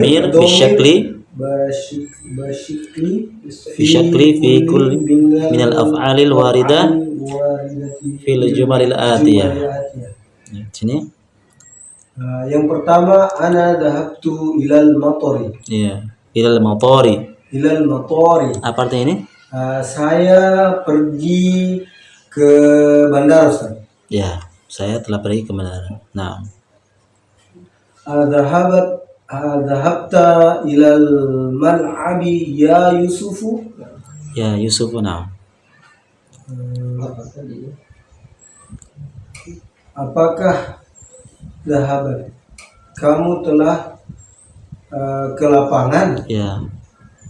Mir bisyakli fi kulli minal af'alil waridah fil jumalil atiyah. Sini. Yang pertama, ana dhahabtu ilal matori. Iya, ilal matori. Ilal matori. Apa artinya ini? Saya pergi ke bandara, Ustaz. Ya, saya telah pergi ke bandara. Nah. Dhahabta ilal mal'abi ya Yusufu. Ya, Yusufu, nah. Apakah dhahabat, kamu telah ke lapangan? Ya.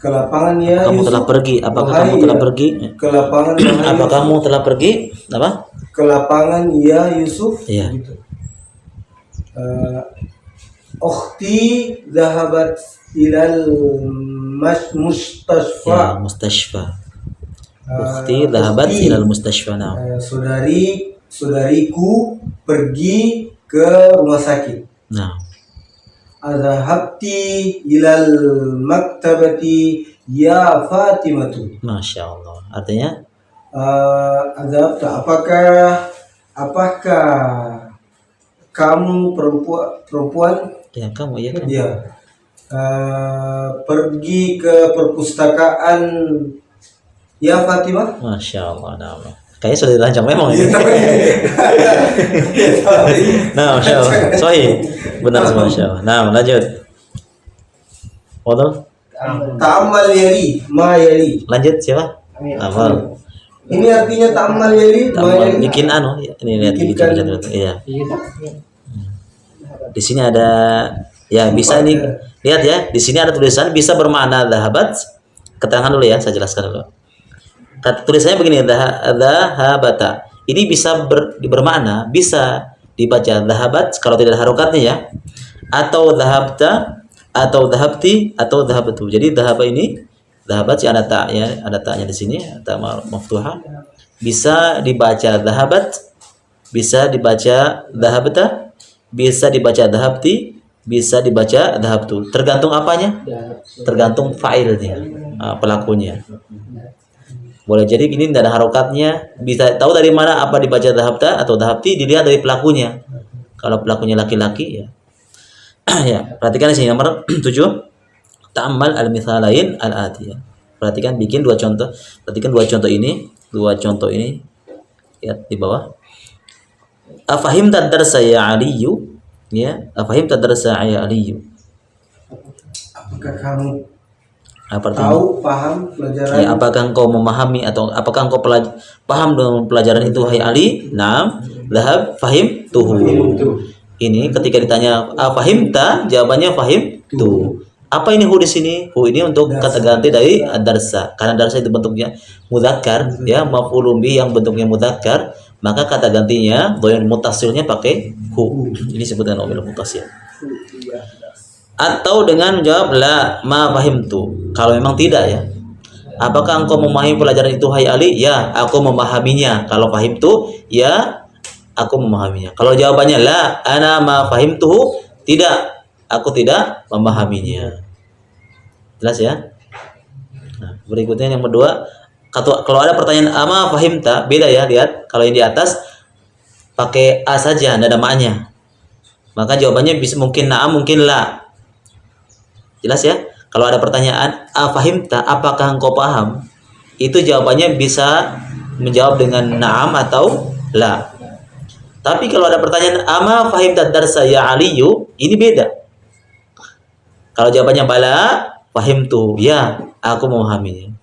Ke lapangan ya kamu Yusuf. Telah pergi. Apakah kamu telah pergi? Ke lapangan. Apa kamu telah pergi? Apa? Ke lapangan ya Yusuf. Iya. Gitu. Ukhti dhahabat ilal mustashfa. Ya, mustashfa. Ukhti dhahabat ilal mustashfa. Nah. Saudariku pergi ke rumah sakit. Nah. Adhabti ilal maktabati ya Fatimatu. Masya Allah. Artinya? Adhabta, apakah kamu perempuan? Ya, kamu ya. Kamu. Ya. Pergi ke perpustakaan ya Fatimah. Masya Allah. Nah, kayaknya sudah dirancang memang ini. Nah, Masya Allah. Sahih. Benar, Masya Allah. Nah, lanjut. Waduh. Ta'ammal yali, ma yali. Lanjut siapa? Amal. Ini artinya ta'ammal yali, ma yali. Bikin anu. Ini lihat bikin. Iya. Di sini ada, ya bisa ini lihat ya. Di sini ada tulisan bisa bermakna dhahabat. Keterangan dulu ya, saya jelaskan dulu. Kata tulisannya begini, dhahabata. Ini bisa bermakna, bisa dibaca dhahabat kalau tidak ada harokatnya ya, atau dhahabta, atau dhahabti, atau dhahabatu. Jadi dhahaba ini, dhahabat ya ada ta ya, ada ta-nya di sini, ta maftuhah. Bisa dibaca dhahabat, bisa dibaca dhahabta, bisa dibaca dhahabti, bisa dibaca dhahabtu. Tergantung apanya? Tergantung fa'ilnya, pelakunya. Boleh jadi ini tidak ada harokatnya. Bisa tahu dari mana apa dibaca dhahabta atau dhahabti, dilihat dari pelakunya. Kalau pelakunya laki-laki ya. Ya, perhatikan di sini nomor 7. Ta'ammal al-mithalain al-atiyah. Perhatikan bikin dua contoh. Perhatikan dua contoh ini. Lihat di bawah. Afahim tadarsa ya Aliyu? Ya, afahim tadarsa ya Aliyu? Apakah kamu paham pelajaran? Ya, apakah engkau memahami atau apakah engkau paham dengan pelajaran itu, hai Ali? Naam, dhahab, fahim, tuhu. Ini ketika ditanya fahim ta, jawabannya fahim tu. Apa ini hu di sini? Hu ini untuk kata ganti dari darsa. Karena darsa itu bentuknya mudzakkar, ya, maf'ulun bih yang bentuknya mudzakkar, maka kata gantinya dhamir mutasilnya pakai hu. Ini disebut dengan dhamir mutasil. Atau dengan menjawab la ma fahimtu. Kalau memang tidak ya. Apakah engkau memahami pelajaran itu, hai Ali? Ya, aku memahaminya. Kalau fahimtu, ya, aku memahaminya. Kalau jawabannya la ana ma fahimtuhu, tidak, aku tidak memahaminya. Jelas ya? Nah, berikutnya yang kedua, kalau ada pertanyaan ama fahimta, beda ya, lihat. Kalau yang di atas pakai a saja, tidak ada ma-nya. Maka jawabannya bisa mungkin na'am, mungkin la. Jelas ya? Kalau ada pertanyaan afahimta, apakah engkau paham? Itu jawabannya bisa menjawab dengan na'am atau la. Tapi kalau ada pertanyaan ama fahimta darsa ya Aliyu, ini beda. Kalau jawabannya bala fahimtu, ya, aku memahaminya.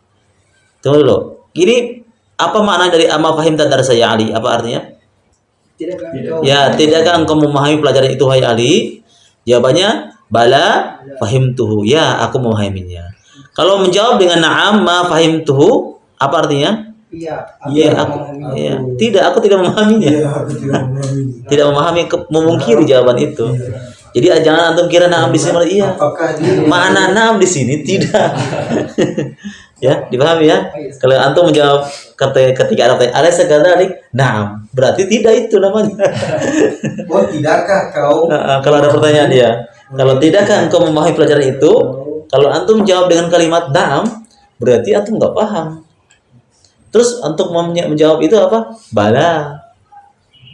Tunggu dulu. Ini apa makna dari ama fahimta darsa ya Ali? Apa artinya? Ya, tidakkah engkau memahami pelajaran itu, hai Ali? Jawabannya bala fahimtuhu, ya, aku memahaminya. Kalau menjawab dengan na'am ma fahimtuhu, apa artinya? Iya, tidak, aku tidak memahaminya. Tidak memahami, memungkiri jawaban itu. Jadi jangan antum kira na'am di sini, iya. Mana na'am di sini? Tidak. Ya, dipahami ya? Kalau antum menjawab ketika ada pertanyaan, alaysa kadzalik? Na'am. Berarti tidak itu namanya. Oh, tidakkah kau? Kalau ada pertanyaan dia, Kalau tidakkah engkau memahami pelajaran itu? Kalau antum menjawab dengan kalimat na'am, berarti antum nggak paham. Terus untuk menjawab itu apa? Bala.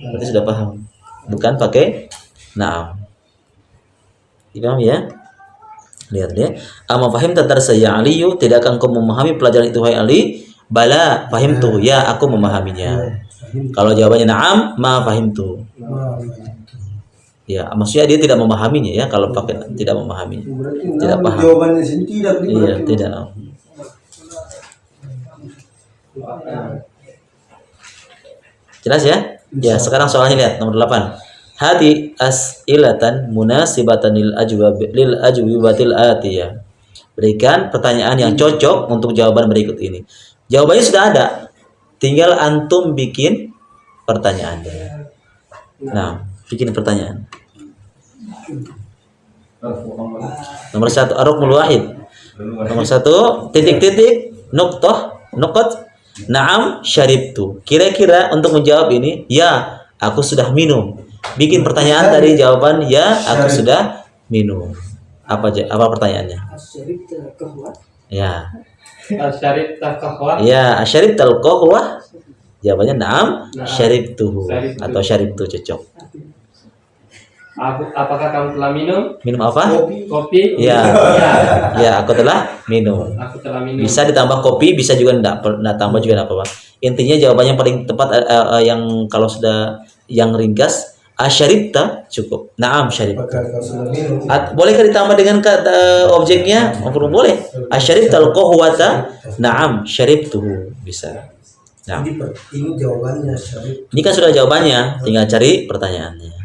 Berarti sudah paham. Bukan pakai na'am. Paham ya? Lihat ya. Ama fahim tatar saya Aliyu, tidakkah engkau memahami pelajaran itu hai Ali? Bala, fahim tuh. Ya, aku memahaminya. Kalau jawabannya na'am, ma fahim tuh. Ya, maksudnya dia tidak memahaminya ya. Kalau pakai tidak memahaminya, tidak paham. Jawabannya sendiri tidak. Iya, tidak. Jelas ya? Ya, sekarang soalnya lihat nomor 8. Hadi as'ilatan munasibatan lil ajwibatil atiyah. Berikan pertanyaan yang cocok untuk jawaban berikut ini. Jawabannya sudah ada. Tinggal antum bikin pertanyaannya. Nah, bikin pertanyaan. Nomor 1 ar-ruknul wahid. Nomor 1 titik-titik nuqat na'am syaribtu. Kira-kira untuk menjawab ini, ya, aku sudah minum. Bikin pertanyaan dari jawaban ya, aku sudah minum. Apa pertanyaannya? Ya. Ya, asyaribtal qahwah. Jawabannya na'am syaribtuhu atau syaribtu cocok. Apakah kamu telah minum? Minum apa? Kopi? Ya. Ya, aku telah minum. Aku telah minum. Bisa ditambah kopi, bisa juga enggak tambah juga enggak apa-apa. Intinya jawabannya paling tepat yang kalau sudah yang ringkas asyaribta cukup. Naam syaribtu. Bolehkah ditambah dengan objeknya? Boleh. Asyaribtal qahwata? Naam syaribtuhu. Bisa. Nah. Ini jawabannya syarib. Ini kan sudah jawabannya, tinggal cari pertanyaannya.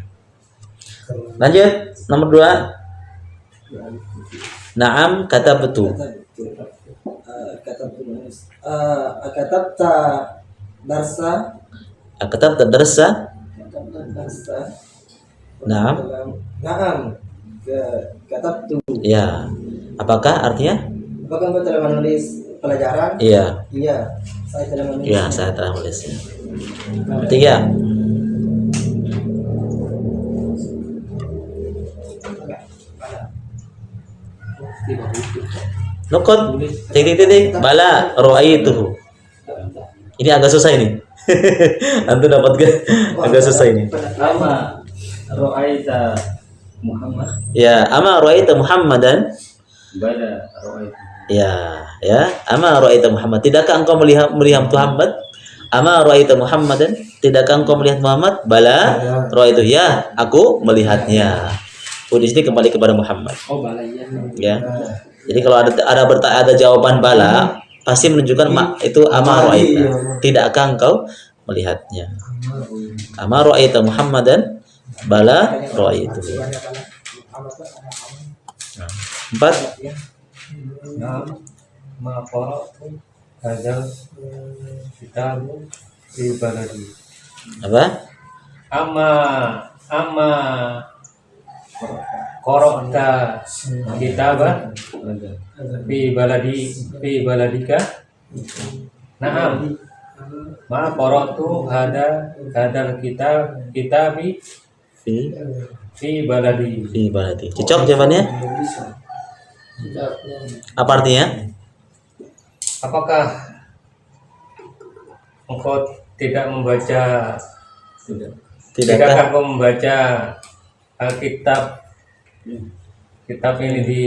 Lanjut nomor 2. Naam kata betul. Katabta darsa. Katabta darsa. Naam. Naam. Katabtu. Ya. Apakah artinya? Apakah engkau telah menulis pelajaran? Iya. Iya. Saya telah menulis. Ya, saya telah menulisnya. 3. Nukut titik-titik bala ra'aituhu. Ini agak susah ini. Antum dapat gak? Agak susah ini. Ama ra'aita Muhammad. Ya, ama ra'aita Muhammadan. Bala ra'aita. Ya, ama ra'aita Muhammad. Tidakkah engkau melihat Muhammad? Ama ra'aita Muhammadan. Tidakkah engkau melihat Muhammad? Bala ra'aitu. Ya, aku melihatnya. Di sini kembali kepada Muhammad. Oh, bala iya. Ya. Jadi kalau ada jawaban bala, pasti menunjukkan itu ama ra'aita. Tidakkah engkau melihatnya? Ama ra'aita Muhammadan bala ra'aitu. 4. Ma qara'tu hadzal kitab fi baladi. Apa? Amma qara'ta kitaba fi baladika. Naam. Ma qara'tu hadzal kitabi fi baladi. Fi baladi. Cocok jawabannya? Apa artinya? Apakah engkau tidak membaca? Tidakkah engkau membaca kitab ini di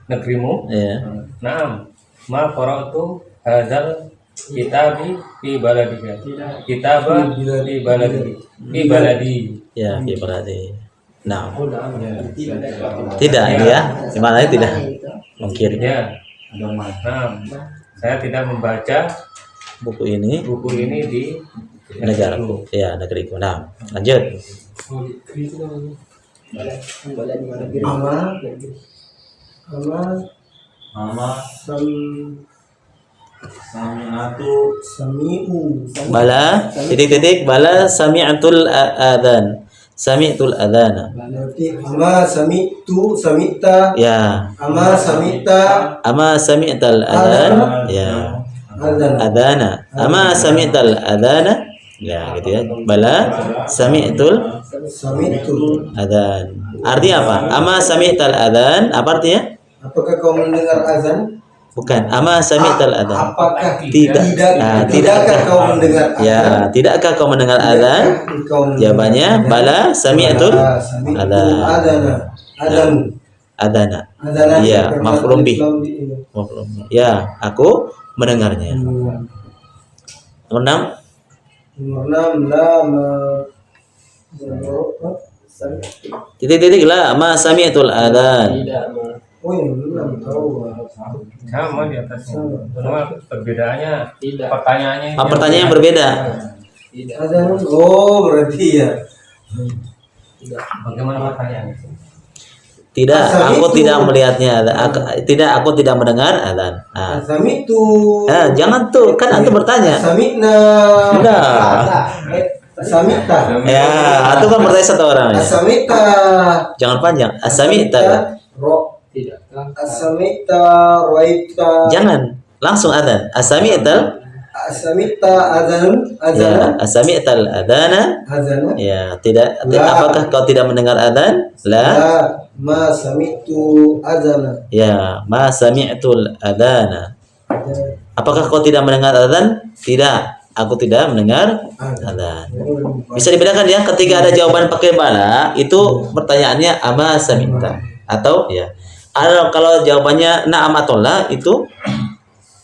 negerimu? Ya. Naam. Ma qara'tu hadzal kitabi fi baladika. Kitaba fi baladi. Fi baladi. Ya, fi baladi. Nah. Tidak ya. Gimana tidak? Mungkin. Ya. Naam. Saya tidak membaca buku ini di negaraku. Ya, negeriku. Nah, lanjut. Bala titik-titik bala sami'tul adzan. Sami'tul adzana. Berarti ama sami'ta. Ya. Ama sami'tal adzan. Ya. Adzana. Ama sami'tal adzana. Ya, gitu ya. Bala sami'tul Sami'tu. adzan. Artinya apa? Ama sami'tal adzan, apa artinya? Apakah kau mendengar azan? Bukan. Ama sami'tal adzan. Apakah Tidak. Nah, tidakkah kau mendengar azan? Ya, tidakkah kau mendengar adzan? Jawabannya bala sami'tul Sami'tu adzan. adana. Adanu. Adana. Adana. Iya, maf'ulun bih. Ya, aku mendengarnya. Nomor 6. Nomor 6 lama. Titik-titik lah ma sami'tul adzan. Oh yang 6 tahu. sama di atasnya. Cuma perbedaannya pertanyaannya ini Pertanyaan yang berbeda. Azan. Oh berarti ya. bagaimana pertanyaannya? Tidak, Asal aku itu. tidak melihatnya. Aku tidak mendengar adzan. Nah. Sami'tu. Jangan tuh, kan antum bertanya. Sami'na. Tidak. Sami'ta. Ya, antum kan bertanya satu orang. Ya. Sami'ta. Jangan panjang. Asamita. Ro. Tidak. Asamita. Roita. Jangan, langsung adzan. Asami'tal. Asamita azan. Ya, Azana. asami'tal adzana. Azana. Ya, tidak. La. Apakah kau tidak mendengar adzan? La. La. Ma sami'tu azana. Ya, ma sami'tul adzana. Apakah kau tidak mendengar adzan? Tidak, aku tidak mendengar adzan. Bisa dibedakan ya, ketika ada jawaban pakai bala, itu pertanyaannya ama sami'ta atau ya. Kalau jawabannya na'am atau la, itu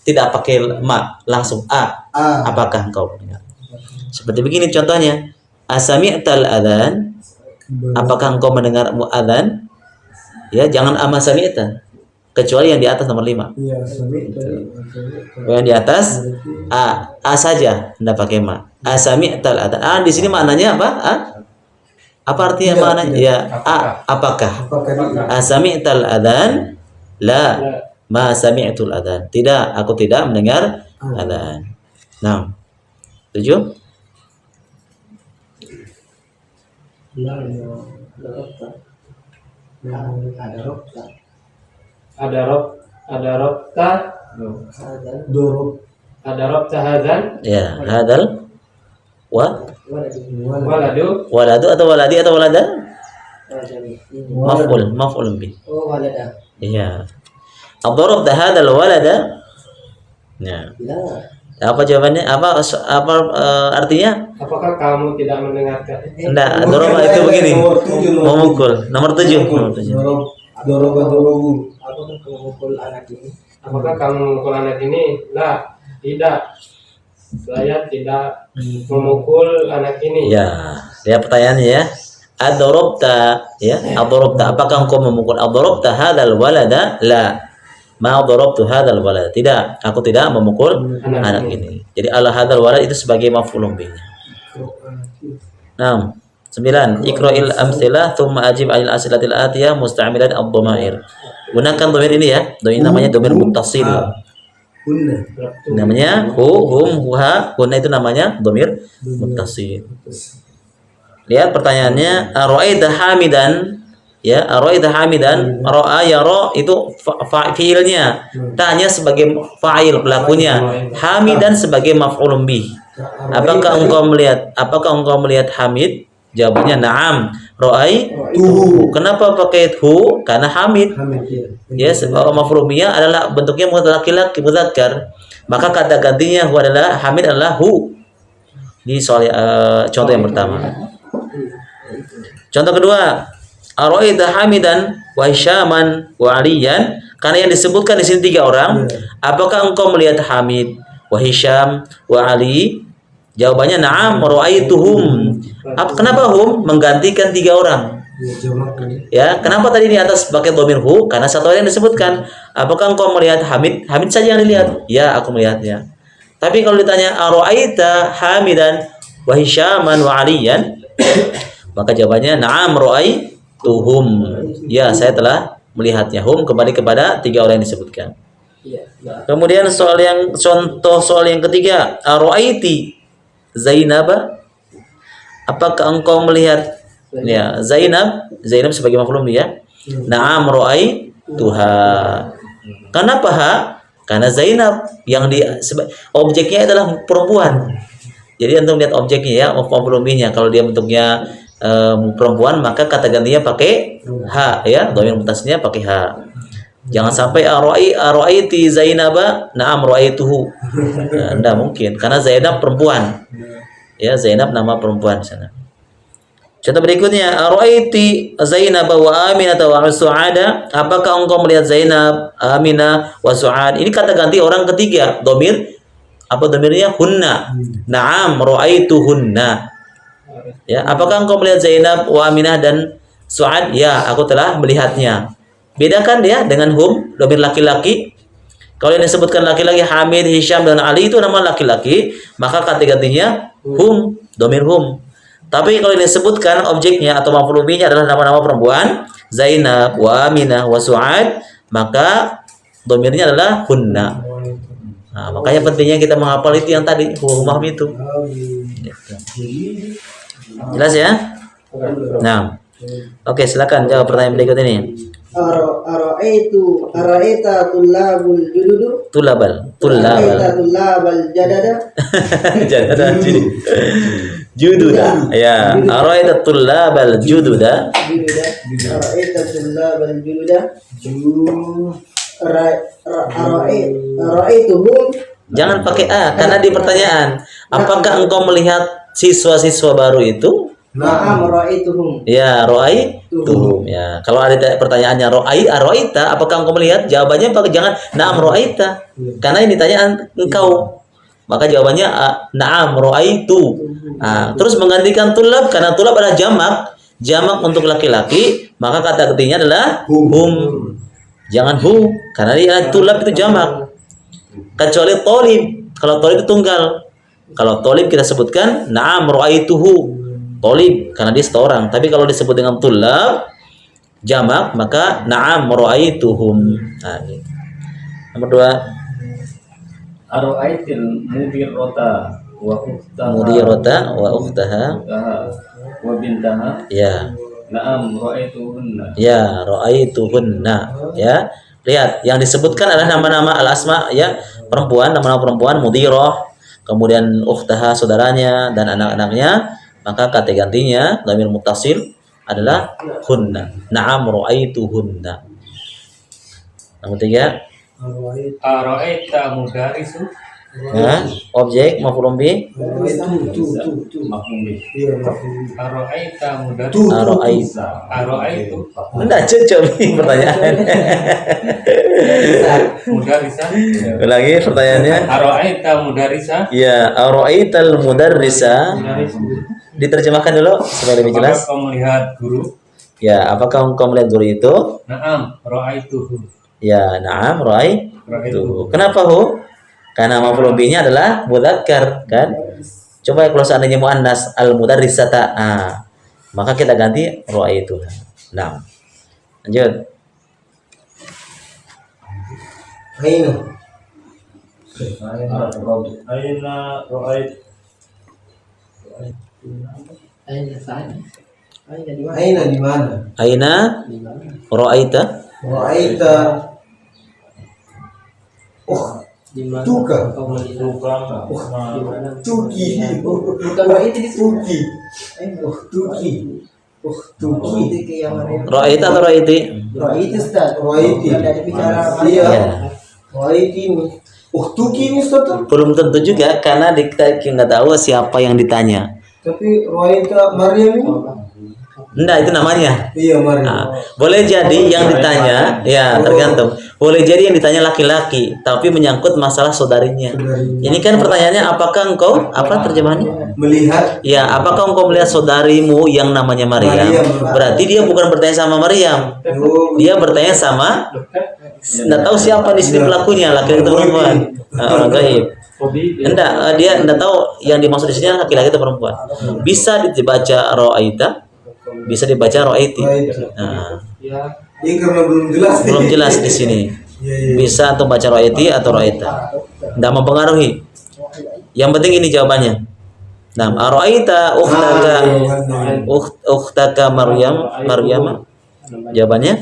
tidak pakai ma, langsung a. Apakah engkau mendengar? Seperti begini contohnya. Asami'tal adzan? Apakah engkau mendengar adzan? Ya, jangan ama sami'ta. Kecuali yang di atas nomor 5. Iya, sami'ta. Yang di atas a saja, Anda pakai ma. Asami'tal adzan. Di sini maknanya apa? Apa artinya Tidak, maknanya? tidak. Ya, apakah? Apakah dia? Asami'tal adzan? La. Ma sami'tul adzan. Tidak, aku tidak mendengar adzan. Nah. 7. Ada robta Dorob. hadzan Ya, hadal waladu atau waladi atau walada? Maf'ul bih. Oh, walada. Iya. Ad-darab hadzal walada. Ya. Apa jawabannya? Apa artinya? apakah kamu tidak mendengarkan Enggak, ad-darab itu begini. Nomor 7. Memukul. Nomor 7. Nomor 7. Dorob. Apakah kamu mukul anak ini? apakah kamu memukul anak ini tidak saya tidak memukul anak ini Ya, lihat pertanyaannya ya. Ad-darabta ya, ad-darabta. Apakah engkau memukul ad-darabta hadzal walada? La. Ma darabtu hadzal walada. Tidak, aku tidak memukul anak ini. Jadi ala hadzal walad itu sebagai maf'ulun bih. 9. Iqra'il amtsilah thumma ajib 'anil as'ilatil atiyah musta'milan ad-dhamair. Gunakan dhamir ini ya. Dhamir namanya dhamir muttasil. Hunna. Namanya hum, huha. Hunna itu namanya dhamir muttasil. Lihat pertanyaannya, ara'aita hamidan? Ya, ara'aita hamidan, ra'a yara itu fiilnya. Tanya sebagai fa'il pelakunya. Hamidan sebagai maf'ulun bih. Apakah engkau melihat Hamid? Jawabannya na'am. Ra'aituhu. Kenapa pakai hu? Karena Hamid. Ya, maf'ul bihnya adalah bentuknya laki-laki mudzakkar. Maka kata gantinya hu adalah Hamid adalah hu. Di soal contoh yang pertama. Contoh kedua, ara'aita Hamidan wa Hisyaman wa Aliyan? Karena yang disebutkan di sini 3 orang. Apakah engkau melihat Hamid, wa Hisyam, wa Ali? Jawabannya na'am ra'aituhum. Kenapa hum menggantikan 3 orang? Ya, kenapa tadi di atas pakai dhamir hu? Karena satu orang yang disebutkan. Apakah engkau melihat Hamid? Hamid saja yang dilihat. Ya, aku melihatnya. Tapi kalau ditanya ara'aita Hamidan wa Hisyaman wa Aliyan? Maka jawabannya na'am ra'aituhum. Ya, saya telah melihatnya. Hum kembali kepada 3 orang yang disebutkan. Kemudian contoh soal yang ketiga, ara'aiti Zainab? Apakah engkau melihat ya Zainab sebagai maf'ul bih ya? Na'am ra'aituha. Kenapa ha? Karena Zainab yang objeknya adalah perempuan. Jadi antum lihat objeknya ya, maf'ul bihnya. Kalau dia bentuknya perempuan maka kata gantinya pakai ha ya, dhamir muttasilnya pakai ha. Jangan sampai araiti Zainaba, na'am ra'aituhu. Enggak mungkin karena Zainab perempuan. Ya, Zainab nama perempuan di sana. Contoh berikutnya, araiti Zainab wa Aminah wa Su'ada. Apakah engkau melihat Zainab, Aminah wa Su'ad? Ini kata ganti orang ketiga. Dhamir apa dhamirnya? Hunna. Na'am ra'aituhunna. Ya, apakah engkau melihat Zainab wa Aminah dan Su'ad? Ya, aku telah melihatnya. Bedakan dia dengan hum, dhamir laki-laki. Kalau yang disebutkan laki-laki Hamid, Hisham dan Ali itu nama laki-laki, maka kata gantinya hum, dhamir hum. Tapi kalau yang disebutkan objeknya atau maf'ul bihnya adalah nama-nama perempuan, Zainab wa Aminah wa Su'ad, maka dhamirnya adalah hunna. Nah, makanya pentingnya kita menghafal itu yang tadi, hukum itu. Jelas ya? Nah. Oke, silakan jawab pertanyaan berikut ini. Araita tullabul jududu. Tulabal Jadada. Jadada jududa. Ya, araita tullabal jududa. Araita tullabal jududa. Araituhum. Jangan pakai a karena di pertanyaan, apakah engkau melihat siswa-siswa baru itu? Na'am ra'aituhum. Ya, ra'aituhum. Ya, kalau ada pertanyaannya ra'aita, apakah engkau melihat? Jawabannya jangan na'am ra'aita. Karena ini ditanya engkau. Maka jawabannya na'am ra'aitu. Nah, terus menggantikan tulab karena tulab adalah jamak untuk laki-laki, maka kata gantinya adalah hum. Jangan hu karena dia tulab itu jamak. Kecuali thalib. Kalau thalib itu tunggal. Kalau thalib kita sebutkan na'am ra'aituhu. Thalib karena dia satu orang. Tapi kalau disebut dengan tulab jamak maka na'am ra'aituhum. Nah, gitu. Nomor 2. Ara'aitil mudirrota wa ukhtaha. Mudirrota wa ukhtaha Wa bintaha. Ya. Na'am ra'aituhunna. Ya, ra'aituhunna. Ya. Lihat, yang disebutkan adalah nama-nama al-asma ya, perempuan, nama-nama perempuan, mudirah, kemudian ukhtaha saudaranya dan anak-anaknya, maka kata gantinya dhamir muttasil adalah hunna. Na'am ra'aituhunna. Nomor 3. Ara'aita mudarisu. Ya, objek maf'ul bih. Mafhum bih. Ara'aita mudarisu. Ara'aitu. Enggak cocok nih pertanyaan. Mudarisa. Ulangi pertanyaannya. Ara'aita mudarisa. Ya, ara'aital mudarrisa. Diterjemahkan dulu supaya lebih jelas. Apakah kau melihat guru? Ya, apakah engkau melihat guru itu? Na'am ra'aituhu. Ya, na'am ra'aituhu. Kenapa hu? Karena maf'ul bihnya adalah mudzakkar, kan? Coba kalau seandainya muannas al-mudarrisata, maka kita ganti ra'aitu. Nah. Lanjut. Aina ra'ait. Aina di mana? Aina ra'aita? Ra'aita. Tuka. Tuki. Bukan ra'aiti di Tuki. Tuki. Tuki. Ra'aita atau ra'aiti? Ra'aiti Ustaz. Ra'aiti. Ada bicara Iya. Ya. Ra'aiti ini. Tuki ini Ustaz. Belum tentu juga karena kita nggak tahu siapa yang ditanya. Tapi Ra'aita Maryam ini. Enggak, itu namanya. Iya Maryam. Nah, boleh jadi yang ditanya, ya tergantung. Boleh jadi yang ditanya laki-laki, tapi menyangkut masalah saudarinya. Ini kan pertanyaannya, apakah engkau, apa terjemahannya? Melihat. Ya, apakah engkau melihat saudarimu yang namanya Maryam? Berarti dia bukan bertanya sama Maryam. Dia bertanya sama, nggak tahu siapa di sini pelakunya, laki-laki atau perempuan. Orang gaib. Enggak, dia enggak tahu yang dimaksud di sini laki-laki atau perempuan. Bisa dibaca ra'aita, bisa dibaca ra'aiti. Nah, Ini karena belum jelas. belum jelas di sini. Bisa untuk baca ra'aiti atau ra'aita. Enggak mempengaruhi. Yang penting ini jawabannya. Nah, ara'aita ukhtaka Maryam. Jawabannya?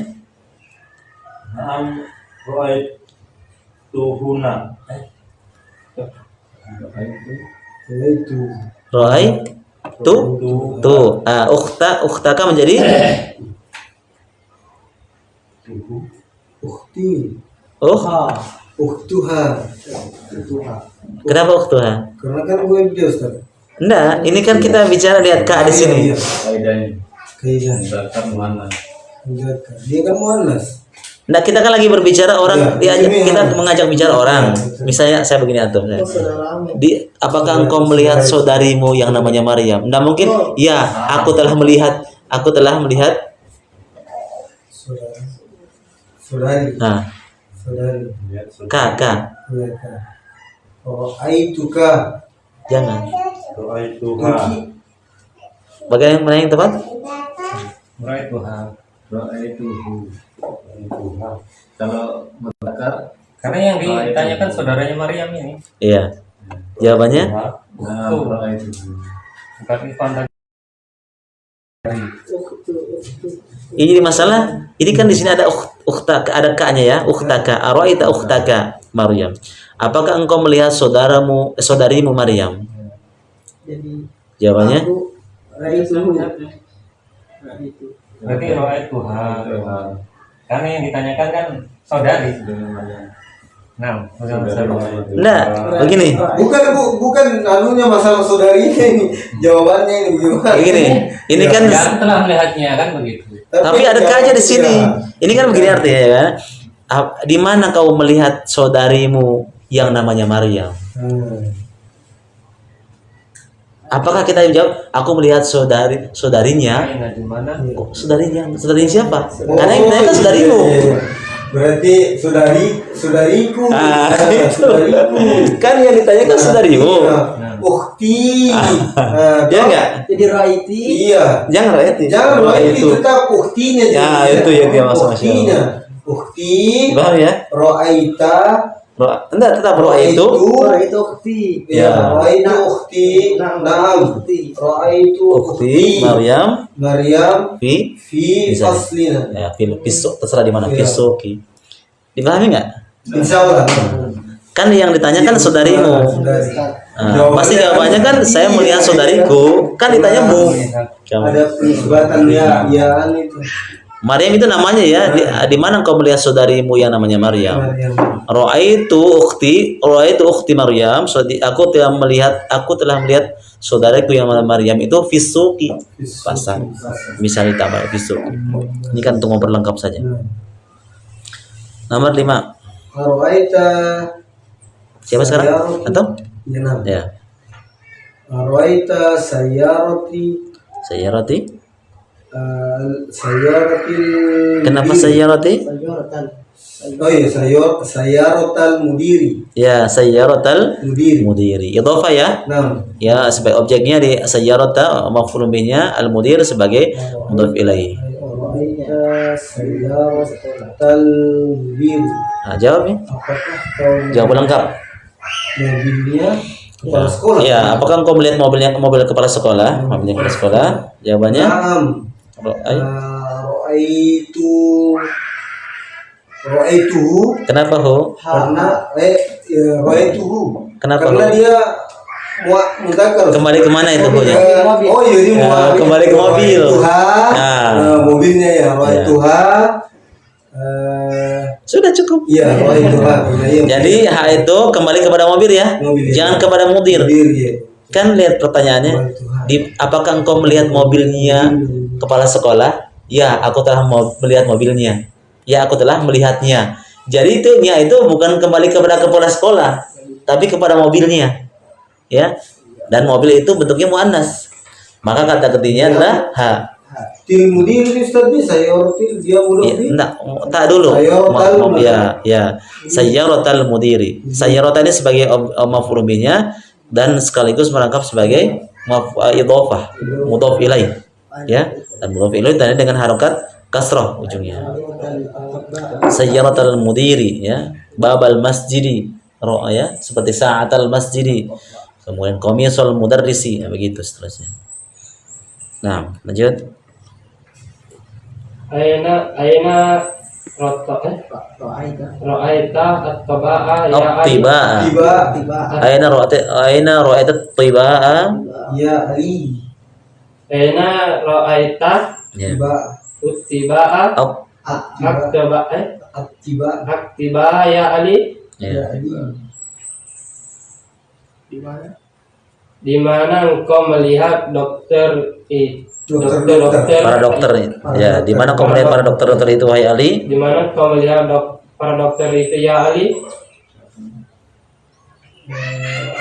Na'am ra'aituhunna. Yaitu Ra'aitu tuh. Ukhtaka menjadi ukhti, ukh. ukhtuha. Kenapa ukhtuha? Karena kan gue dia Ustaz. Enggak, ini kan kita bicara lihat ka di sini. Iya. Kaidahnya. Kaidah. Mudzakkar muannas. Dia kan muannas. Enggak, kita kan lagi berbicara orang, Iya, ini kita yang- mengajak bicara orang. Misalnya saya begini atau Saudaramu. apakah engkau melihat saudarimu yang namanya Maryam? Enggak mungkin. Ya, aku telah melihat. Saudara. Saudari. Nah, Saudari. Lihat ka. Iya kan. Oh, aituka. Jangan. Ra'aituha. Bagaimana yang tepat? Ra'aituha. Ra'aituhu. Ra'aituha. Kalau mudzakkar Karena yang ditanyakan saudaranya Maryam ini. Iya. Jawabannya nah, ra'aituhu. Bukan Ivan dan ini jadi masalah. Ini kan di sini ada ukhtaka, ada ka-nya ya. Ukhtaka, araita ukhtaka Maryam. Apakah engkau melihat saudarimu Maryam? Jadi Jawabannya aku raituhu. Raitu. berarti Ra'aituha. Karena yang ditanyakan kan saudari. Nah, enggak, begini. Bukan anunya masalah saudarinya ini. Jawabannya ini bagaimana? Begini. Ini kan yang telah melihatnya kan begitu. tapi ada ka-nya di sini. Ini kan begini artinya ya kan. Di mana kau melihat saudarimu yang namanya Maryam? Apakah kita jawab aku melihat saudarinya? Aina di mana? Kok saudarinya siapa? Karena yang ditanya kan saudarimu. Iya. Berarti saudariku. Saudariku. Kan yang ditanya kan saudarimu. Ukhti. Ya enggak? Jadi raiti. Iya. Jangan raiti. Jangan itu. itu tetap ukhtinya. Ya, itu yang dia maksud, Masya Ukhtinya. Ukhti. Paham ya? Ro'aita. Enggak, tetap roa itu. Raitu ukhti. Ya, Ro'aitu ukhti. Naam. Ukhti. Ro'aitu Ukhti Maryam Maryam fi fi Bisa. faslina. ya fil pisuk terserah di mana Iya. pisuki. Dipahami enggak? Insyaallah. Kan yang ditanyakan saudarimu. Saudari. Pasti jawabannya kan saya melihat saudariku. Kan ditanya mu. Ada penisbatan ya, itu. Maryam itu namanya ya. Di mana kau melihat saudarimu yang namanya Maryam? Maryam. Ra'aitu ukhti Maryam. Aku telah melihat saudaraku yang namanya Maryam itu fisuki pasar. Misalnya tambah fisuki. Ini kan untuk memperlengkap saja. Nomor 5. Ro'aita. Siapa sekarang? Atau? Jenam. Ya. Ro'aita sayyarati. Sayyarati. Sayyaratil. Kenapa mudiri. sayyarati? Sayyoratan. Oh iya, sayyaratal mudiri. Ya, sayyaratal Mudiri. mudiri. Idhofah ya. Nah, Ya, sebagai objeknya di sayyarata, maf'ulun bihnya al-mudir sebagai mudhaf ilaih. Ro'aita sayyaratal mudiri. Nah, jawabnya. Apakah kau Jawab lengkap. mobilnya kepala sekolah? Ya, apakah engkau melihat mobil kepala sekolah? Mobilnya kepala sekolah. Jawabannya Naam. ayo. Ro'aituhu Kenapa ho? karena ro'aituhu Kenapa karena ho? dia mudzakkar. Kembali kemana itu ho-nya? Oh iya, ini Ya, kembali ke mobil. Nah. Mobilnya ya ro'aituha. Sudah cukup. Iya, ro'aituha. Iya, Jadi H itu kembali kepada mobil ya. Mobil, ya. Jangan kepada mudir. mobil ya. Kan lihat pertanyaannya. Apakah engkau melihat mobilnya kepala sekolah? Ya, aku telah melihat mobilnya. Ya, aku telah melihatnya. Jadi itu bukan kembali kepada kepala sekolah, tapi kepada mobilnya. Ya. Dan mobil itu bentuknya muannas. Maka kata ketiganya adalah ha. Til mudir ini Ustaz bisa ya dia Ya, mudir. enggak, tak dulu. Sayyaratal Ya. Sayyaratal mudiri. Sayyarata ini sebagai maf'ul bihnya dan sekaligus merangkap sebagai idhofah, mudhaf ilaih. Ya. Dan mudhaf ilaih tadi dengan harokat kasrah ujungnya. Sayyaratal mudiri ya. Babal masjidi. Ro'a ya, seperti sa'atal masjidi. Kemudian qamisul mudarrisi, ya, begitu seterusnya. Nah, lanjut. Aina Ra'aita at-taba'a ya Ali. At-tibaa. Tiba. Aina ra'aita at-tibaa? Ya Ali. Aina ra'aita Ya. Tiba. at-taba'a Tiba. Tiba. at-taba'a ya Ali. Ya Ya. Ali. Di mana? Di mana engkau melihat dokter Para dokter ya, di mana kau melihat para dokter-dokter itu wahai Ali? di mana engkau melihat para dokter itu ya Ali?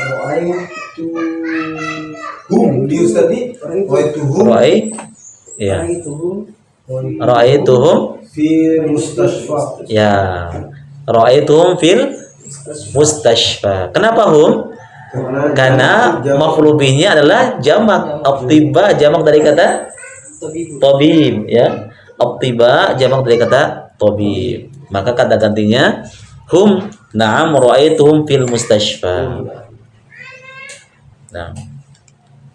Ra'aitu hum di Ustadi. Ra'aitu hum Ya. Itu Ra'aituhum fi mustashfa. ya. Ra'aituhum fil mustashfa. Kenapa hum? Karena maf'ul bihnya adalah jamak. At-tiba jamak dari kata tabib ya. At-tiba jamak dari kata tabib. Maka kata gantinya hum. Na'am ra'aituhum fil mustashfa. Nah.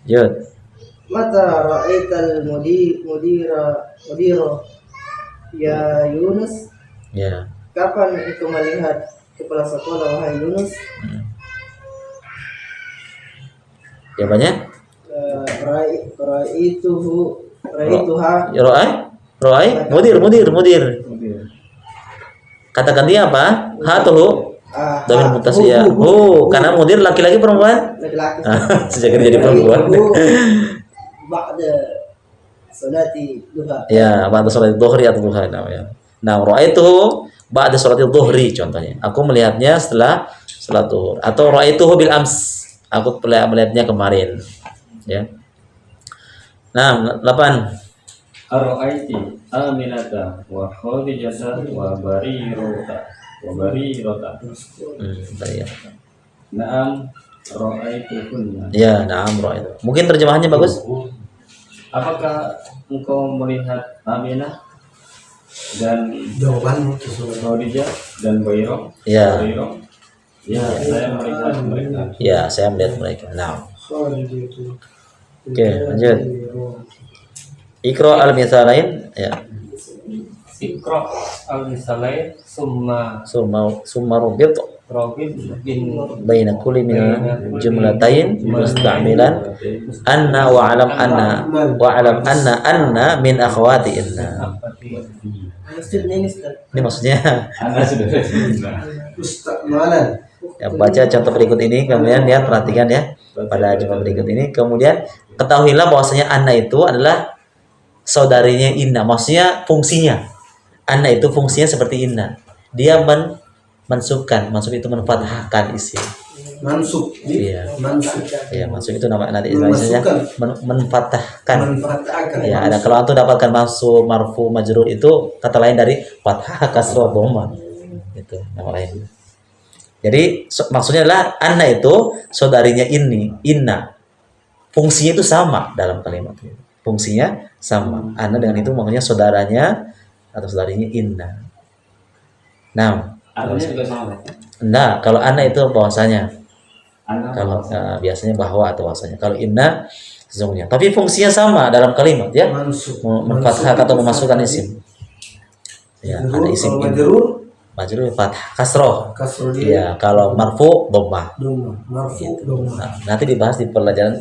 Yud. Mata ra'aital mudira ya Yunus, Ya. kapan engkau melihat kepala sekolah wahai Yunus? Jawabannya? Ra'aituha Ro'ai? Mudir. Kata gantinya apa? Hatuhu. Dhamir muttasil ya. Karena mudir laki-laki perempuan? laki-laki. Sejak jadi perempuan. Ba'da salati duha. Ya, ba'da sholat dhuhri atau duha namanya. Nah, ra'aituhu ba'da sholat dhuhri contohnya. Aku melihatnya setelah sholat zuhur. Atau ra'aituhu bil ams. Aku melihatnya kemarin. Ya. Nah, 8. Ar-ra'aiti Aminata wa Khadijata wa Barirota. Ya. Naam ra'aituhunna. Ya, na'am ra'aitu. Mungkin terjemahannya bagus? Apakah engkau melihat Aminah dan Jawaban Khadijah dan Bairo? Ya. Bairo? Ya, saya melihat mereka. Ya, saya melihat mereka. Nah. Oke, lanjut. Iqra al-mithalain ya. Iqra al-misalain Summa rubit Robin bin baina kulli min jumlatain musta'milan anna wa alam anna min akhwati inna. Ini maksudnya Anda sudah Ustamalan. ya, baca contoh berikut ini kemudian lihat perhatikan ya pada jumlah berikut ini, kemudian ketahuilah bahwasanya anna itu adalah saudarinya inna, maksudnya fungsinya anna itu fungsinya seperti inna, dia mansub itu menfathahkan isim. Mansub. Iya. Mansub. Ya, mansub itu nama nanti istilahnya menfathahkan. Menfathahkan. Ya, ada kalau antum dapatkan mansub, marfu, majrur itu kata lain dari fathah, kasrah, dhamma. Itu nama lain. Jadi maksudnya adalah anna itu saudarinya inna. Fungsinya itu sama dalam kalimat itu. Fungsinya sama. Anna dengan itu maknanya saudaranya atau saudarinya inna. Nah, artinya juga sama. nah kalau anna itu bahwasanya. Anda Kalau biasanya bahwa atau bahwasanya. Kalau inna sesungguhnya. Tapi fungsinya sama dalam kalimat ya. Mansub. Menfathahkan atau memasukkan isim. Ya, ada isim kalau inna. Majrur fathah kasroh. Kasroh dia. Ya, kalau marfu dhammah. Doma. Marfu doma. Nah, nanti dibahas di pelajaran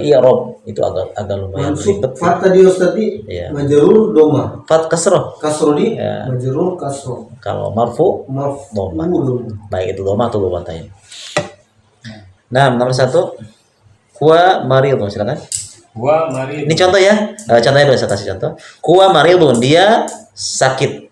i'rab itu agak lumayan Mansub. ribet. Fat tadi Ustadi. Iya. Majrur doma. Fat kasroh. Kasroh di. Ya. Majrur kasroh. Kalau marfu Marfu doma. doma. Baik itu doma atau dhammatain. Nah, nomor 1 huwa maridun, silakan. Wa Mari. Ini contoh ya. Contohnya dulu saya kasih contoh. Huwa maridun, dia sakit.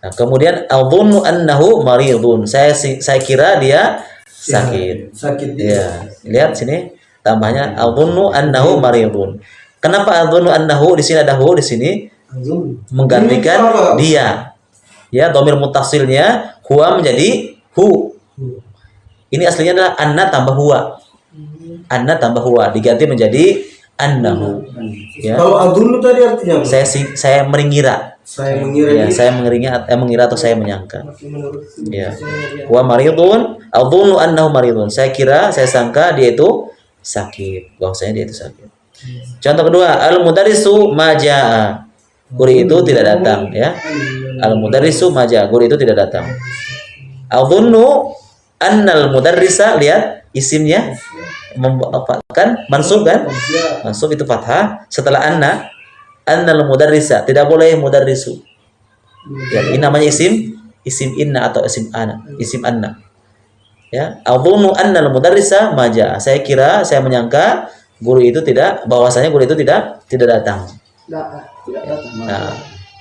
Nah, kemudian adzunnu annahu maridun. Saya kira dia sakit. Sakit dia. Ya, lihat sini tambahnya adzunnu annahu maridun. Kenapa adzunnu annahu di sini ada hu di sini Azun. menggantikan Ini apa? dia. Ya, dhamir muttasilnya huwa menjadi hu. Ini aslinya adalah anna tambah huwa. Anna tambah huwa diganti menjadi annahu. Ya. Kalau adun tadi artinya apa? Saya mengira. Saya mengira Ya, ini. saya mengira atau saya menyangka. Menurut Ya. Wa maridun, adzunnu annahu maridun. Saya sangka dia itu sakit. Bahwasanya dia itu sakit. Contoh kedua, al-mudarrisu majaa. Guru itu tidak datang ya. Al-mudarrisu maja, guru itu tidak datang. Adhunnu annal mudarrisa, lihat isimnya kan mansub kan? Mansub itu fathah setelah anna. Annal mudarrisa, tidak boleh mudarrisu. Ya, ini namanya isim inna atau isim anna. Ya, adhunnu annal mudarrisa maja. Saya menyangka guru itu bahwasanya guru itu tidak datang. Tidak datang. Nah,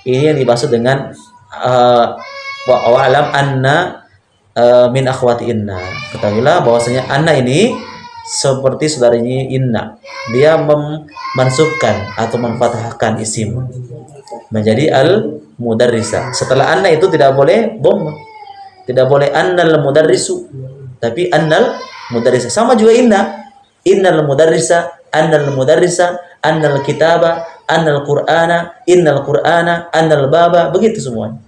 ini yang dimaksud dengan wa alam anna min akhwati inna. Ketahuilah bahwasanya anna ini seperti saudarinya inna. Dia memansubkan atau memfathahkan isim menjadi al mudarrisa. Setelah anna itu tidak boleh dhammah. Tidak boleh annal mudarrisu, tapi annal mudarrisa. Sama juga inna. Innal mudarrisa, annal mudarrisa, annal kitaba, annal qur'ana, innal qur'ana, annal baba, begitu semua.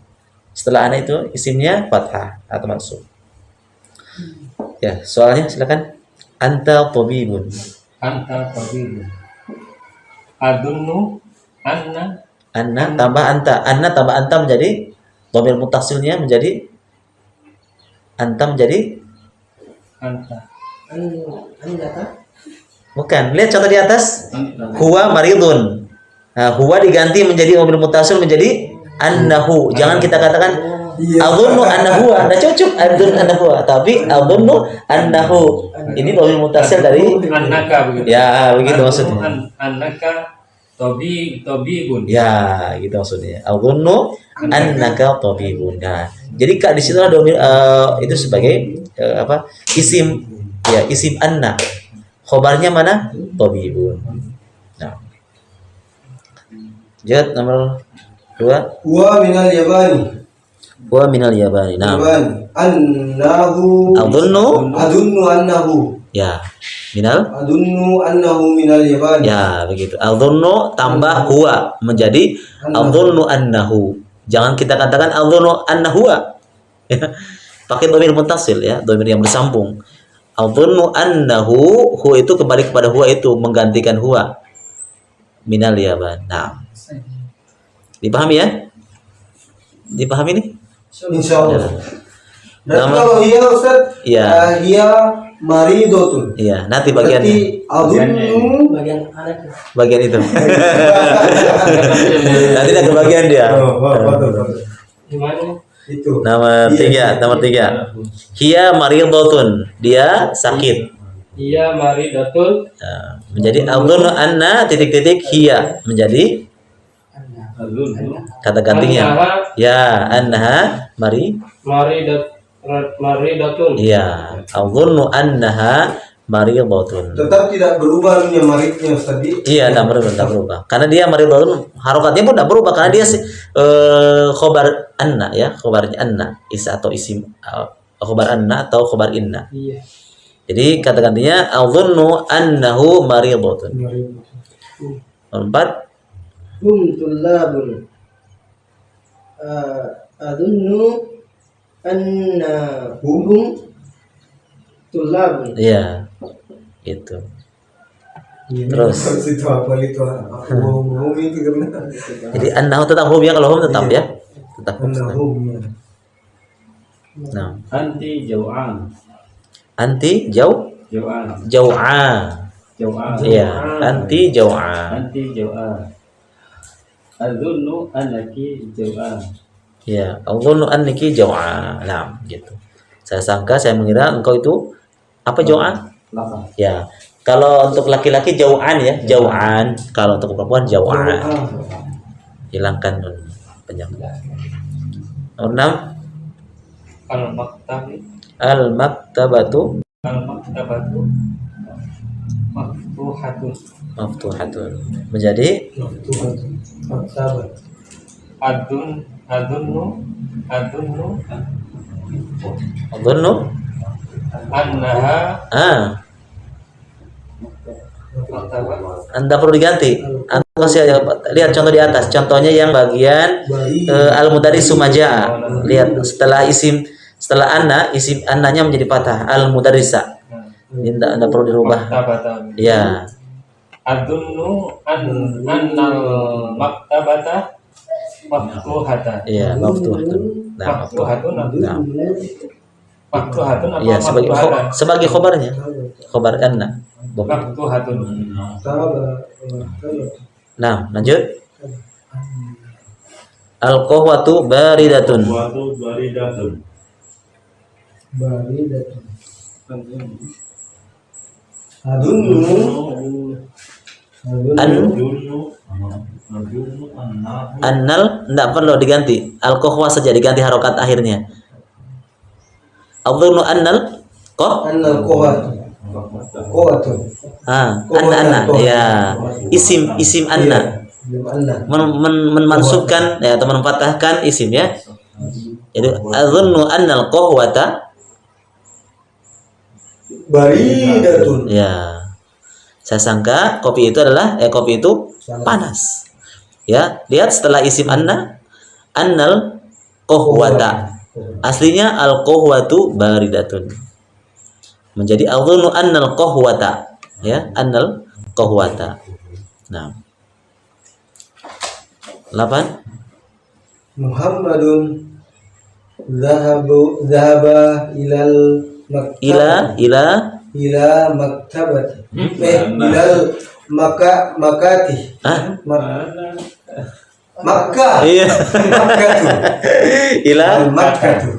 Setelah anna itu isimnya fathah atau mansub. Ya, soalnya silakan. Anta tabibun. Anta tabibun. Adunnu anna Tambah anta. Anna tambah anta menjadi dhamir muttasilnya menjadi anta menjadi anta. bukan. Lihat contoh di atas. Anta. Huwa maridun. Nah, huwa diganti menjadi dhamir muttasil menjadi annahu. Jangan kita katakan adhunnu annahu. Nah, cocok adhunnu annahu, tapi adhunnu annahu. Ini dhamir muttasil dari Annaka begitu. ya, begitu maksudnya. Annaka tabibun. Ya, gitu maksudnya. Adhunnu annaka tabibun. Nah, jadi Kak di situ itu sebagai isim, ya, isim anna. Khobarnya mana? Tabibun. Nah. Jad nomor 2. Wa minal yabani. Wa minal yabani. Nah. Yabani. Annahu. Adunnu annahu. Ya. Minal? Adunnu annahu minal yabani. Ya, begitu. Adhunnu tambah huwa menjadi adhunnu annahu. Jangan kita katakan adhunnu annahu. Ya. Pakai dhamir muttasil ya, dhamir yang bersambung. Adhunnu annahu, hu itu kembali kepada huwa itu, menggantikan huwa. Minal yaban. Nah. Dipahami ya? Dipahami nih? Insyaallah. Dan Nama- kalau iya Ustaz, Iya. Iya maridotun. Iya, nanti bagiannya. Berarti adunnu Bagian anaknya. Bagian itu. Nanti ada kebagian dia. Gimana? Itu. Nomor 3. Hiya maridotun. Dia sakit. Iya maridatul. Nah, menjadi adhunnu anna titik-titik hiya menjadi Adunnu. kata gantinya. Annaha Ya, annaha maridatun. Iya, adhunnu annaha maridatun. Tetap tidak berubah dunia maridnya Ustaz. Iya, tidak berubah. Karena dia maridatun, harokatnya pun tidak berubah karena dia khobar anna ya, khobarnya anna, isa atau isim khobar anna atau khobar inna. Iya. Jadi kata gantinya adhunnu annahu maridatun. 4. Hum tullabun. Adunnu anna hum tullabun. Iya. Itu. Terus. Itu apa itu? Hum itu karena Jadi annahu tetap hum ya, kalau hum tetap ya. Tetap hum. hum. Nah, Anti jau'an. anti Jau'an. jau'a. Jau'an. Iya, anti jau'a. Anti jau'an. Adunnu annaki jau'an. Ya, adhunnu annaki jau'a. Nah, gitu. Saya mengira engkau itu apa jau'a? Lapar. Ya. Kalau untuk laki-laki jau'an ya, jau'an. Kalau untuk perempuan jau'a. Hilangkan nun panjang. Nomor 6. Al-maktabatu Al-maktabatu maftuhatun. maftuhatun. Menjadi Adunnu adhunnu annaha maktabat. Anda perlu diganti. Anda masih lihat contoh di atas. Contohnya yang bagian al-mudarrisu majaa. Lihat setelah anna, isim annanya menjadi fathah al-mudarrisa. Ini Anda perlu dirubah. Maktabatan. Ya. Adunnu annal maktabata Maftuhatan. Iya, maftuhatun. Nah, Maftuhatun apa? nah. Maftuhatun apa Iya, sebagai maftuhatan? sebagai khobarnya. Khobar anna. Maftuhatun. Nah, lanjut. Al-qahwatu baridatun. Suatu baridatun. Baridatun. Adunnu. An Adunnu annahu. annal enggak perlu diganti. Al-qahwa saja diganti harokat akhirnya. Adhunnu annal qah Annal qawatu. Qawatu. anna ya. Isim anna. Anna. Menmansubkan ya atau menempatkan isim ya. Jadi adzunnu annal qahwata Baridatun. ya. Saya sangka kopi itu adalah kopi itu panas. Ya, lihat setelah isim anna annal qahwata. Aslinya al qahwatu baridatun. Menjadi adzunnu annal qahwata ya, annal qahwata. Nah. 8 Muhammadun dhahaba ila ila maktabati. Ilal makati. ah Makkah. iya ila Makkatu.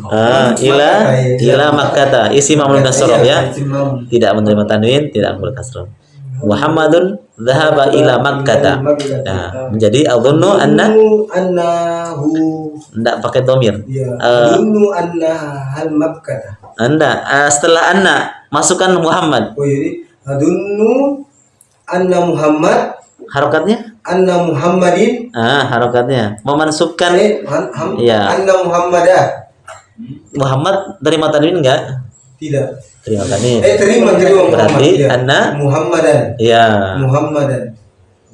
ila makkata isim mamlun nasroh ya, tidak menerima tanwin, tidak boleh kasroh. Muhammadun dhahaba ila makkata. Nah, menjadi adzunnu annahu enggak pakai dhamir. Ya. Adunnu anna hal makkata. Anda setelah anna masukkan Muhammad. Oh jadi adunnu anna Muhammad Harokatnya? anna Muhammadin Harokatnya memansubkan ya. anna Muhammadah. Muhammad terima tanwin enggak? Tidak. Terima tanwin. Terima Berarti Muhammad, ya. anna Muhammadan. ya. Muhammadan.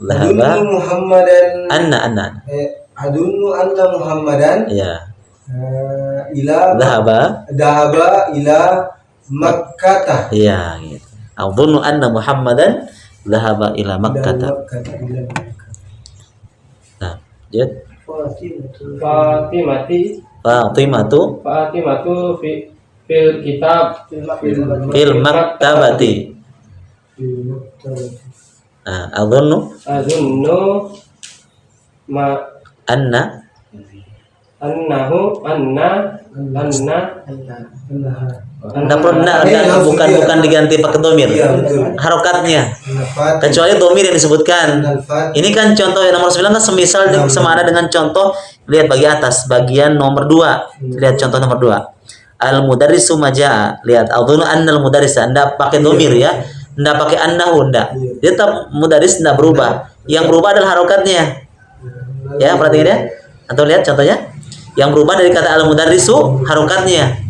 Dhahaba Adunnu Muhammadan. anna Adunnu anna Muhammadan ya. ila dhahaba ila Makkah. Iya gitu. Adzunnu anna Muhammadan dhahaba ila Makkah. Nah, lihat Fatimatu fil kitab fil maktabati. Nah, adzunnu anna bukan diganti pakai domir. Harokatnya. Kecuali domir yang disebutkan. Ini kan contoh yang nomor 9 kan semisal sama ada dengan contoh, lihat bagi atas bagian nomor 2. Lihat contoh nomor 2. Al mudarrisu majaa. Lihat adzunnu annal mudarris. Anda pakai domir ya. Anda pakai annahu enggak. Dia tetap mudarris enggak berubah. Yang berubah adalah harokatnya. Ya, perhatikan ya. Atau lihat contohnya. Yang berubah dari kata al mudarrisu harokatnya.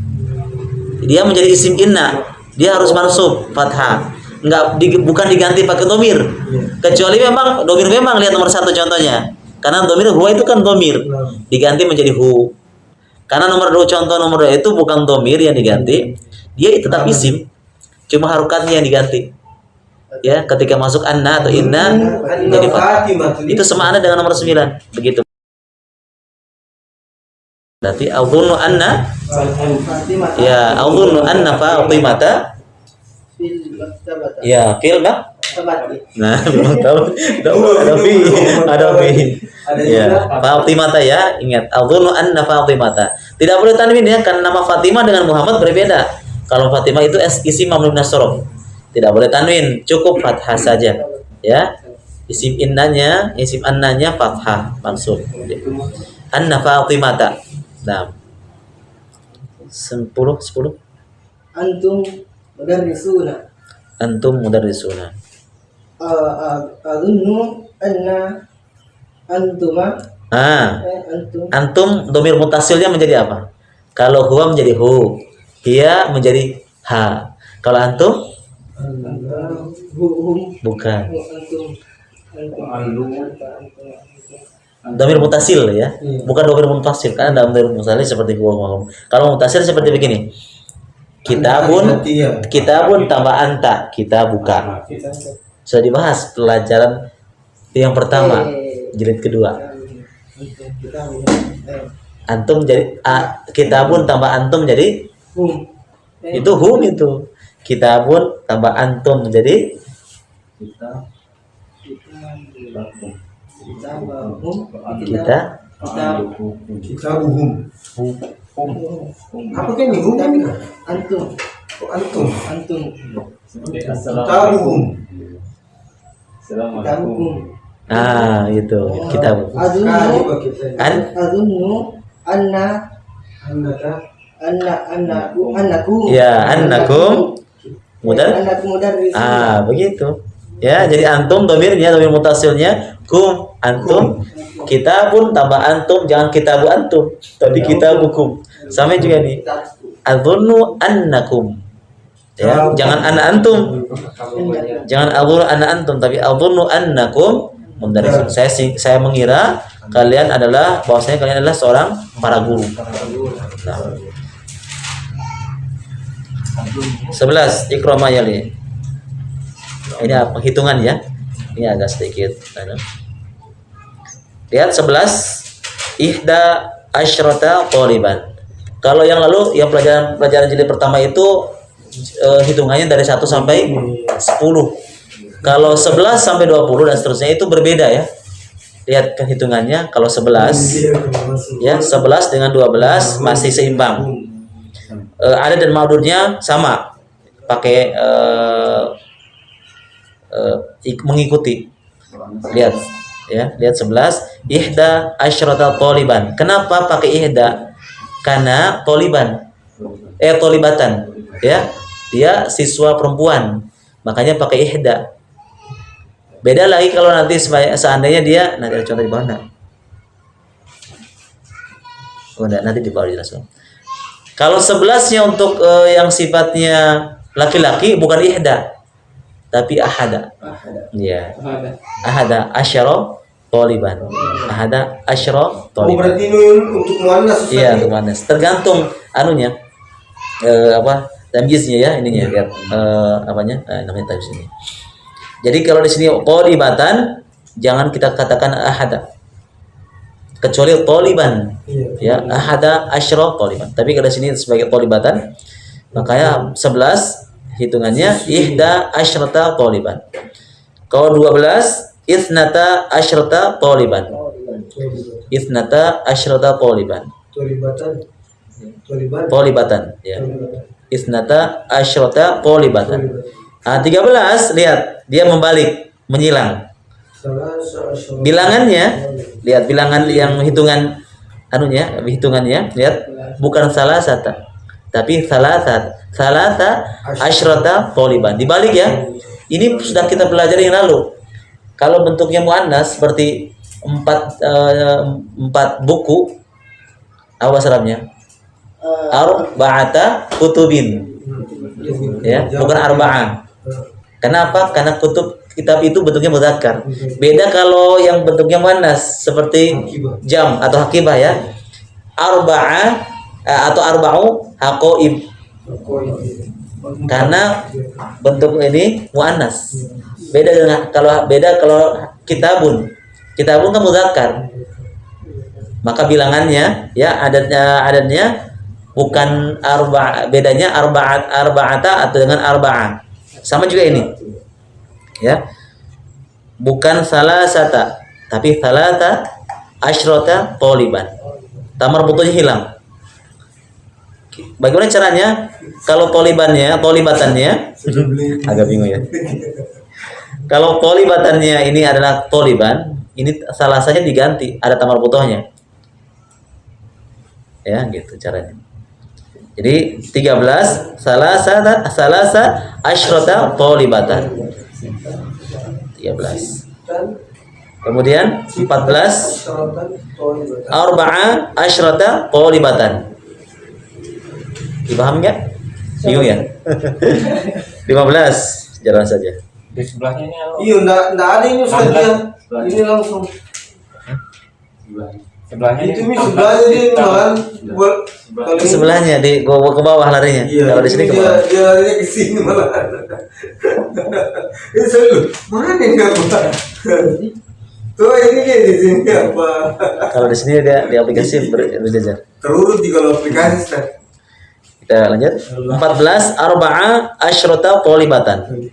Dia menjadi isim inna, dia harus mansub fathah, bukan diganti pakai domir, kecuali memang domir memang lihat nomor 1 contohnya, karena domir huwa itu kan domir diganti menjadi hu, karena nomor 2 contoh nomor 2 itu bukan domir yang diganti, dia tetap isim, cuma harokatnya yang diganti ya, ketika masuk anna atau inna jadi fathah. Itu semakna dengan nomor 9 begitu. Berarti adzunnu anna ya adzunnu anna Fatimata ya fil nah ada ya Fatimata ya, ingat adzunnu anna Fatimata tidak boleh tanwin ya, karena nama Fatimah dengan Muhammad berbeda. Kalau Fatimah itu isim mamlun nasroh, tidak boleh tanwin, cukup fathah saja ya. Isim annanya fathah mansub anna Fatimata. Nah, 10 Antum mudarrisuna. Adunnu anna antuma antum. Antum domir mutasilnya menjadi apa? Kalau huwa menjadi hu, hiya menjadi ha. Kalau antum bukan. Domir mutasil ya, bukan domir munfasil, karena dalam domir mutasil seperti huwa. Kalau mutasil seperti begini. Kitabun tambah anta, kita buka. Sudah dibahas pelajaran yang pertama, jilid kedua. Antum jadi kitabun tambah antum jadi itu hum itu. Kitabun tambah antum jadi kita. Kita buhum. Apa kan ini hum ini? Antum. Oh, antum. Antum. Kita buhum. Kitabukum. Ah, itu kitab. Adunnu anna annakum. Ya, annakum Annakum mudarrisun. begitu. Ya, jadi antum domirnya, domir mutasilnya kum, antum. Kitabun tambah antum, jangan kitabu antum, tapi kitabukum. Sama juga nih. Adzunnu annakum. Ya, jangan anna antum. Jangan adzunnu anna antum, tapi adzunnu annakum mudarrisun. Saya mengira kalian adalah bahwasanya kalian adalah seorang para guru. Nah. 11 Ikrama yali. Ini penghitungan ya. Ini agak sedikit. Lihat 11 ihda asyrata taliban. Kalau yang lalu yang pelajaran jilid pertama itu hitungannya dari 1 sampai 10. Kalau 11 sampai 20 dan seterusnya itu berbeda ya. Lihat kan hitungannya, kalau 11 ya 11 dengan 12 masih seimbang. Ada dan ma'dudnya sama, pakai mengikuti. Lihat ya, lihat 11 ihda asyrata taliban. Kenapa pakai ihda? Karena taliban tolibatan ya, dia siswa perempuan, makanya pakai ihda. Beda lagi kalau nanti seandainya dia, nanti ada contoh di bawah nanti di bawah dijelaskan. Kalau 11-nya untuk yang sifatnya laki-laki bukan ihda, tapi ahada. Ya. Ahada asyara taliban. Ahada asyara taliban. Berarti ini untuk muannas. Iya, untuk muannas. Tergantung anunya. Tamyiznya ya, ininya lihat namanya tamyiz ini. Jadi kalau di sini talibatan jangan kita katakan ahada. Kecuali taliban. Ya, ahada asyra taliban. Tapi kalau di sini sebagai talibatan, makanya 11 hitungannya ihda asyrata taliban. Kalau 12 ithnata asyrata taliban. Ithnata asyrata taliban. Talibatan ya. Ithnata asyrata talibatan. 13 lihat dia membalik, menyilang. Bilangannya, lihat bilangan yang hitungannya, lihat bukan salah satu, tapi salasa asyrata taliban. Dibalik ya. Ini sudah kita pelajari yang lalu. Kalau bentuknya muannas seperti 4 buku, awas Arabnya. Arba'ata kutubin. Ya, bukan arba'ah. Kenapa? Karena kitab itu bentuknya mudzakkar. Beda kalau yang bentuknya muannas seperti jam atau hakibah ya. Arba'ah atau arba'u haqaib. Karena bentuk ini muannas. Beda kalau kitabun. Kitabun kan mudzakkar. Maka bilangannya ya adatnya bukan bedanya arba'ata atau dengan arba'ah. Sama juga ini. Ya. Bukan salasata, tapi salata asyrata taliban. Tamar butuhnya hilang. Bagaimana caranya? Kalau talibatannya agak bingung ya. Kalau talibatannya ini adalah taliban, ini salasanya diganti, ada tamar butuhnya. Ya, gitu caranya. Jadi 13 salasa asyrata talibatan. 13. Kemudian 14 arba'a asyrata talibatan. Dipahami enggak? Bingung ya? 15 jalan saja. Di sebelahnya ini Iya, enggak ada ini Ustaz ya. Ini langsung. sebelahnya Itu mi sebelahnya dia malahan kalau ini- Sebelahnya di gua ke bawah larinya. Iya, Kalau di sini ke dia bawah. dia larinya ke sini malahan. Ini selalu mana ini apa? Tuh ini dia di sini apa? Kalau di sini dia di aplikasi berjajar. Terurut di kalau aplikasi Ustaz. Kita lanjut. 14 arba'a asyrata talibatan.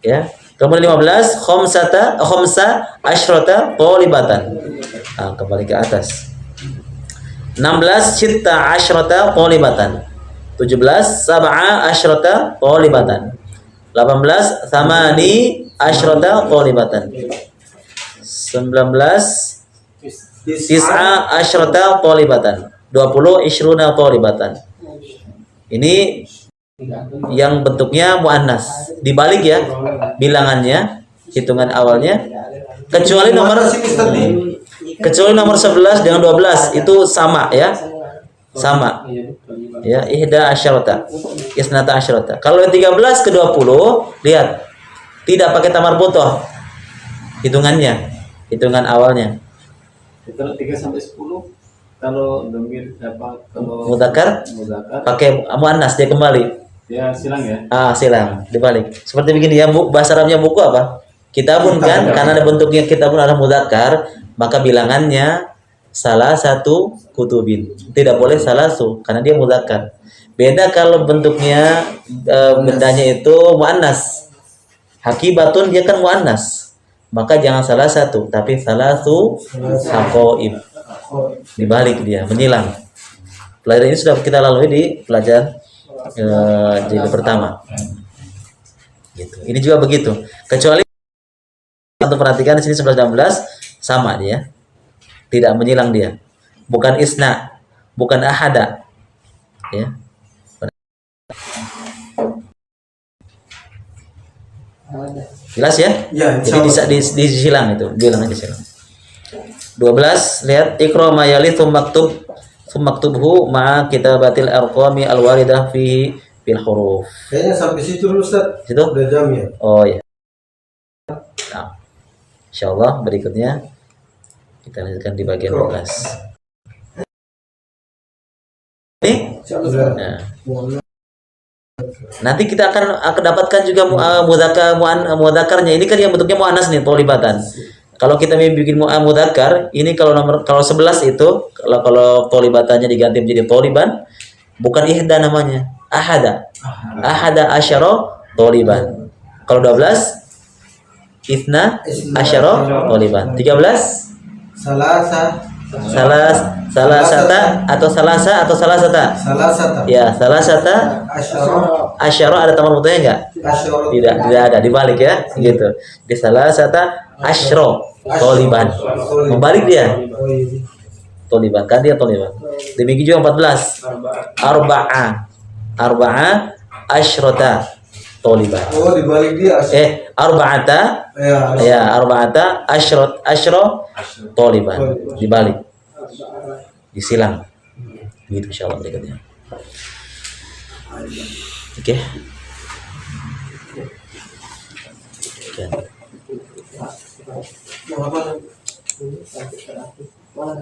Ya. Kemudian 15 khamsa asyrata talibatan. Nah, kembali ke atas. 16 sitta asyrata talibatan. 17 sab'a asyrata talibatan. 18 thamani asyrata talibatan. 19 tis'a asyrata talibatan. 20 ishruna talibatan. Ini yang bentuknya muannas. Dibalik ya bilangannya, hitungan awalnya. Kecuali nomor 11 dengan 12 itu sama ya. Sama. Ya, ihda asyarata. Isnata asyarata. Kalau yang 13 ke 20, lihat. Tidak pakai tamar butoh. Hitungannya. Hitungan awalnya. Kalau 3 sampai 10 kalau domir apa kalau Mudzakkar mudzakkar pakai muannas dia kembali. ya silang ya. Silang dibalik. Seperti begini ya, bahasa Arabnya buku apa? Kitabun kan, karena ada bentuknya kitabun adalah mudzakkar, maka bilangannya salah satu kutubin. Tidak boleh salah satu karena dia mudzakkar. Beda kalau bentuknya bendanya itu muannas. Hakibatun dia kan muannas. Maka jangan salah satu, tapi salah satu haqaib. Dibalik dia, menyilang. Pelajaran ini sudah kita lalui di pelajaran jilid pertama. Gitu. Ini juga begitu. Kecuali untuk perhatikan di sini 11 16 sama dia. Tidak menyilang dia. Bukan isna, bukan ahada. Ya. Jelas ya? Ya, Jadi disilang itu, bilang aja silang. 12 lihat ikra ma yali maktubhu ma kitabatil arqami alwaridah fi fil huruf. Kayaknya sampai situ dulu Ustaz. Situ? Udah jam ya. Oh ya. Nah, insyaallah berikutnya kita lanjutkan di bagian 12. Nah. Nanti kita akan dapatkan juga mudzakarnya. Ini kan yang bentuknya muannas nih, tolibatan. Kalau kita bikin mudzakkar, ini kalau 11 itu kalau tolibatannya diganti menjadi toliban, bukan ihda namanya, ahada. Ahada asyara toliban. Kalau 12 ithna asyara toliban. 13 salasata atau salasata. Ya, salasata asyara ada tamar mutunya enggak? Tidak ada, dibalik ya, gitu. Di salasata asyra toliban. Membalik dia. Toliban kan dia toliban. Demikian juga 14. Arba'a asyrata toliban. Oh, dibalik dia. Arba'ata. Ya, arba'ata asyra toliban. Dibalik. Disilang. Gitu insyaallah berikutnya. Oke.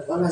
Mana?